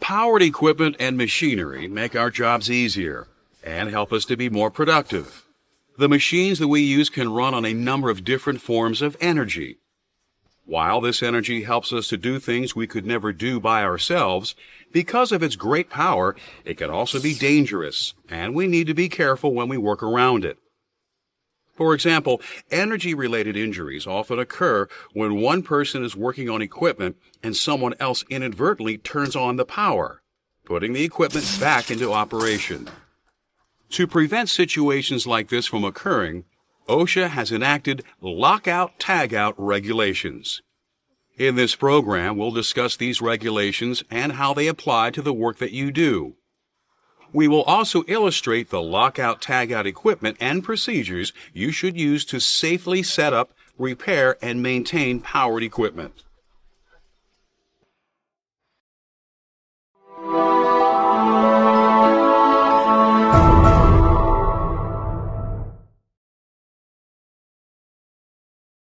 Powered equipment and machinery make our jobs easier and help us to be more productive. The machines that we use can run on a number of different forms of energy. While this energy helps us to do things we could never do by ourselves, because of its great power, it can also be dangerous, and we need to be careful when we work around it. For example, energy-related injuries often occur when one person is working on equipment and someone else inadvertently turns on the power, putting the equipment back into operation. To prevent situations like this from occurring, OSHA has enacted Lockout Tagout regulations. In this program, we'll discuss these regulations and how they apply to the work that you do. We will also illustrate the Lockout Tagout equipment and procedures you should use to safely set up, repair, and maintain powered equipment.